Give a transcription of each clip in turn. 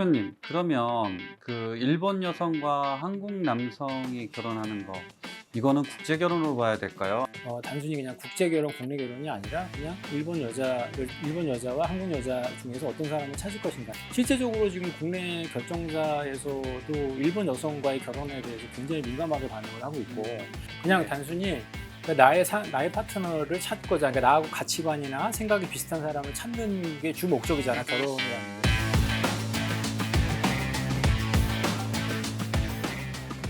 대표님, 그러면 그 일본 여성과 한국 남성이 결혼하는 거, 이거는 국제 결혼으로 봐야 될까요? 단순히 그냥 국제 결혼, 국내 결혼이 아니라 그냥 일본 여자와 한국 여자 중에서 어떤 사람을 찾을 것인가. 실제적으로 지금 국내 결정사에서도 일본 여성과의 결혼에 대해서 굉장히 민감하게 반응을 하고 있고, 그냥 단순히 나의 파트너를 찾고자, 그러니까 나하고 가치관이나 생각이 비슷한 사람을 찾는 게 주 목적이잖아, 결혼이라는 게.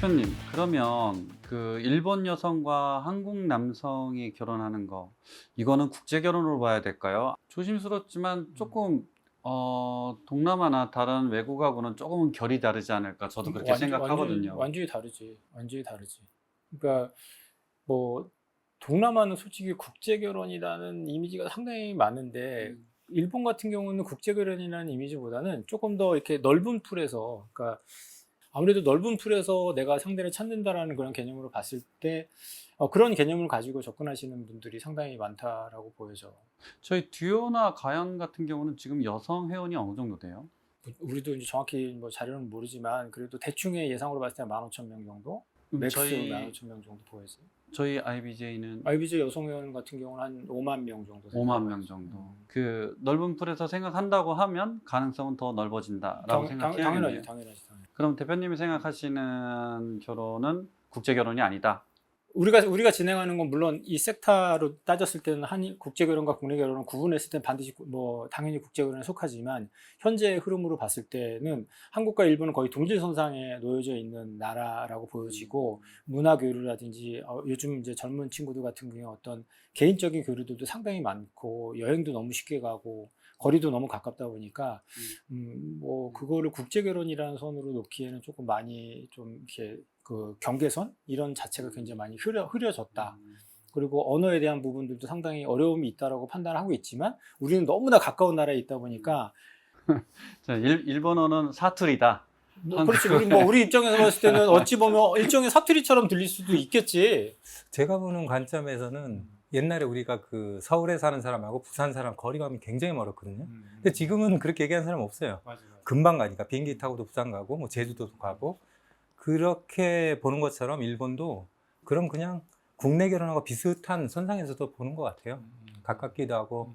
대표님, 그러면 그 일본 여성과 한국 남성이 결혼하는 거, 이거는 국제 결혼으로 봐야 될까요? 조심스럽지만 조금 동남아나 다른 외국하고는 조금은 결이 다르지 않을까, 저도 그렇게 생각하거든요. 완전히 다르지. 완전히 다르지. 그러니까 뭐 동남아는 솔직히 국제 결혼이라는 이미지가 상당히 많은데 일본 같은 경우는 국제 결혼이라는 이미지보다는 조금 더 이렇게 넓은 풀에서, 그러니까 아무래도 넓은 풀에서 내가 상대를 찾는다라는 그런 개념으로 봤을 때 그런 개념을 가지고 접근하시는 분들이 상당히 많다라고 보여져. 저희 듀오나 가연 같은 경우는 지금 여성 회원이 어느 정도 돼요? 우리도 이제 정확히 뭐 자료는 모르지만 그래도 대충의 예상으로 봤을 때 15,000명 정도? 그럼 맥스 15,000명 정도 보여지. 저희 IBJ는 IBJ 여성 회원 같은 경우는 한 5만 명 정도. 5만 명 정도. 그 넓은 풀에서 생각한다고 하면 가능성은 더 넓어진다라고 생각해야겠네요. 당연하지. 그럼 대표님이 생각하시는 결혼은 국제 결혼이 아니다. 우리가 진행하는 건 물론 이 섹타로 따졌을 때는 국제 결혼과 국내 결혼을 구분했을 때는 반드시 뭐 당연히 국제 결혼에 속하지만 현재의 흐름으로 봤을 때는 한국과 일본은 거의 동질선상에 놓여져 있는 나라라고 보여지고 문화 교류라든지 요즘 이제 젊은 친구들 같은 경우에 어떤 개인적인 교류들도 상당히 많고 여행도 너무 쉽게 가고 거리도 너무 가깝다 보니까 뭐 그거를 국제 결혼이라는 선으로 놓기에는 조금 많이 좀 이렇게 그 경계선 이런 자체가 굉장히 많이 흐려졌다. 그리고 언어에 대한 부분들도 상당히 어려움이 있다라고 판단하고 있지만 우리는 너무나 가까운 나라에 있다 보니까 자, 일본어는 사투리다. 그렇지. 우리 입장에서 봤을 때는 어찌 보면 일종의 사투리처럼 들릴 수도 있겠지. 제가 보는 관점에서는 옛날에 우리가 그 서울에 사는 사람하고 부산 사람 거리감이 굉장히 멀었거든요. 근데 지금은 그렇게 얘기하는 사람 없어요. 맞아. 금방 가니까 비행기 타고도 부산 가고 뭐 제주도도 가고 그렇게 보는 것처럼 일본도 그럼 그냥 국내 결혼하고 비슷한 선상에서도 보는 것 같아요. 가깝기도 하고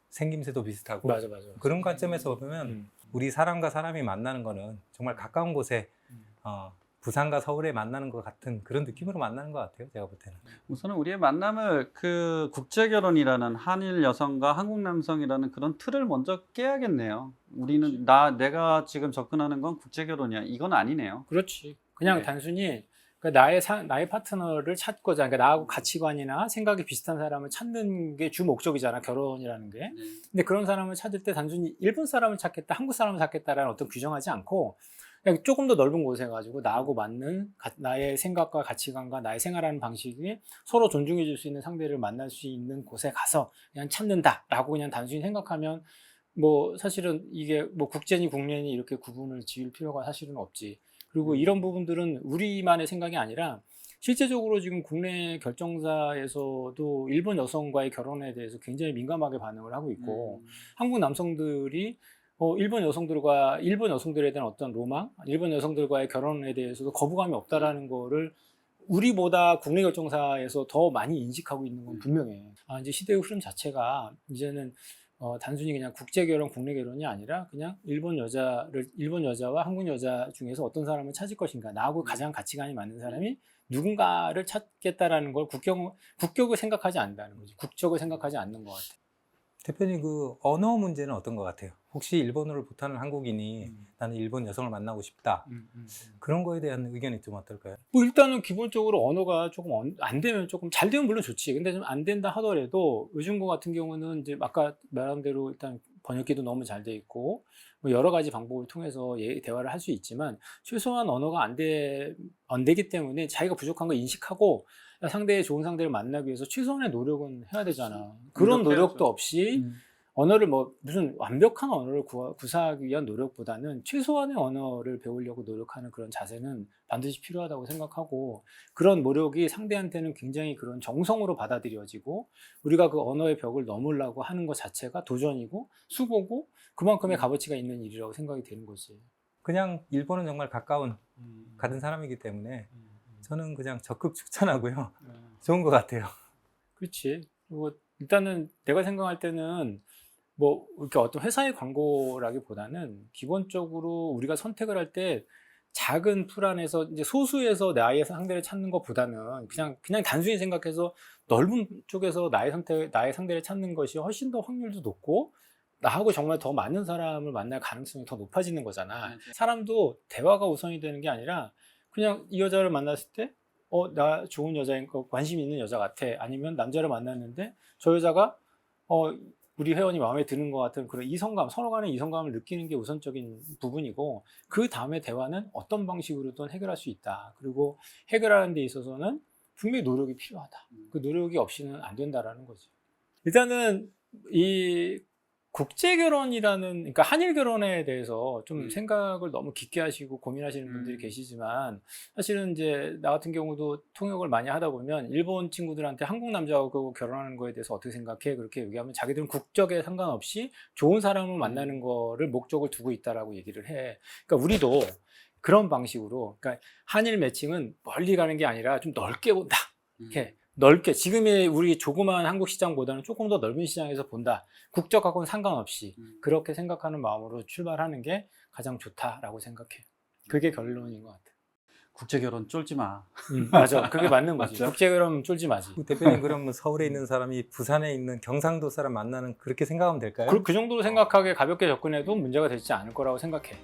생김새도 비슷하고 맞아. 그런 관점에서 보면 우리 사람과 사람이 만나는 거는 정말 가까운 곳에 부산과 서울에 만나는 것 같은 그런 느낌으로 만나는 것 같아요. 제가 볼 때는. 우선은 우리의 만남을 그 국제 결혼이라는 한일 여성과 한국 남성이라는 그런 틀을 먼저 깨야겠네요. 우리는 내가 지금 접근하는 건 국제 결혼이야. 이건 아니네요. 그렇지. 그냥 네. 단순히 나의 파트너를 찾고자, 그러니까 나하고 가치관이나 생각이 비슷한 사람을 찾는 게 주 목적이잖아, 결혼이라는 게. 근데 그런 사람을 찾을 때 단순히 일본 사람을 찾겠다, 한국 사람을 찾겠다라는 어떤 규정하지 않고 그냥 조금 더 넓은 곳에 가지고 나하고 맞는 나의 생각과 가치관과 나의 생활하는 방식이 서로 존중해 줄 수 있는 상대를 만날 수 있는 곳에 가서 그냥 찾는다라고 그냥 단순히 생각하면 뭐 사실은 이게 뭐 국제니 국내니 이렇게 구분을 지을 필요가 사실은 없지. 그리고 이런 부분들은 우리만의 생각이 아니라 실제적으로 지금 국내 결정사에서도 일본 여성과의 결혼에 대해서 굉장히 민감하게 반응을 하고 있고 한국 남성들이 일본 여성들에 대한 어떤 로망, 일본 여성들과의 결혼에 대해서도 거부감이 없다라는 거를 우리보다 국내 결정사에서 더 많이 인식하고 있는 건 분명해. 이제 시대의 흐름 자체가 이제는 단순히 그냥 국제 결혼, 국내 결혼이 아니라 그냥 일본 여자와 한국 여자 중에서 어떤 사람을 찾을 것인가, 나하고 가장 가치관이 맞는 사람이 누군가를 찾겠다라는 걸 국격을 생각하지 않는다는 거지. 국적을 생각하지 않는 것 같아. 대표님 그 언어 문제는 어떤 것 같아요? 혹시 일본어를 못하는 한국인이 나는 일본 여성을 만나고 싶다. 그런 거에 대한 의견이 좀 어떨까요? 뭐 일단은 기본적으로 언어가 조금 안 되면 조금 잘 되면 물론 좋지. 근데 좀 안 된다 하더라도 요즘 거 같은 경우는 이제 아까 말한 대로 일단 번역기도 너무 잘 돼 있고 뭐 여러 가지 방법을 통해서 대화를 할 수 있지만 최소한 언어가 안 되기 때문에 자기가 부족한 걸 인식하고 좋은 상대를 만나기 위해서 최소한의 노력은 해야 되잖아. 그런 노력도 없이 언어를 무슨 완벽한 언어를 구사하기 위한 노력보다는 최소한의 언어를 배우려고 노력하는 그런 자세는 반드시 필요하다고 생각하고 그런 노력이 상대한테는 굉장히 그런 정성으로 받아들여지고 우리가 그 언어의 벽을 넘으려고 하는 것 자체가 도전이고 수고고 그만큼의 값어치가 있는 일이라고 생각이 되는 거지. 그냥 일본은 정말 가까운 같은 사람이기 때문에 저는 그냥 적극 추천하고요. 좋은 것 같아요. 그렇지. 그리고 일단은 내가 생각할 때는 뭐 이렇게 어떤 회사의 광고라기보다는 기본적으로 우리가 선택을 할 때 작은 풀 안에서 이제 소수에서 나의 상대를 찾는 것보다는 그냥 단순히 생각해서 넓은 쪽에서 나의 상대를 찾는 것이 훨씬 더 확률도 높고 나하고 정말 더 많은 사람을 만날 가능성이 더 높아지는 거잖아. 맞아요. 사람도 대화가 우선이 되는 게 아니라 그냥 이 여자를 만났을 때 나 좋은 여자인 거 관심 있는 여자 같아. 아니면 남자를 만났는데 저 여자가 우리 회원이 마음에 드는 것 같은 그런 이성감, 서로 간의 이성감을 느끼는 게 우선적인 부분이고 그 다음에 대화는 어떤 방식으로든 해결할 수 있다. 그리고 해결하는 데 있어서는 분명히 노력이 필요하다. 그 노력이 없이는 안 된다라는 거지. 일단은 이 국제 결혼이라는, 그러니까 한일 결혼에 대해서 좀 생각을 너무 깊게 하시고 고민하시는 분들이 계시지만 사실은 이제 나 같은 경우도 통역을 많이 하다 보면 일본 친구들한테 한국 남자하고 결혼하는 거에 대해서 어떻게 생각해? 그렇게 얘기하면 자기들은 국적에 상관없이 좋은 사람을 만나는 거를 목적을 두고 있다라고 얘기를 해. 그러니까 우리도 그런 방식으로, 그러니까 한일 매칭은 멀리 가는 게 아니라 좀 넓게 본다. 이렇게 넓게, 지금의 우리 조그마한 한국 시장보다는 조금 더 넓은 시장에서 본다. 국적하고는 상관없이 그렇게 생각하는 마음으로 출발하는 게 가장 좋다라고 생각해요. 그게 결론인 것 같아요. 국제 결혼 쫄지 마. 맞아. 그게 맞는 거지. 맞죠? 국제 결혼 쫄지 마지. 대표님 그러면 서울에 있는 사람이 부산에 있는 경상도 사람 만나는 그렇게 생각하면 될까요? 그 정도로 생각하게 가볍게 접근해도 문제가 되지 않을 거라고 생각해.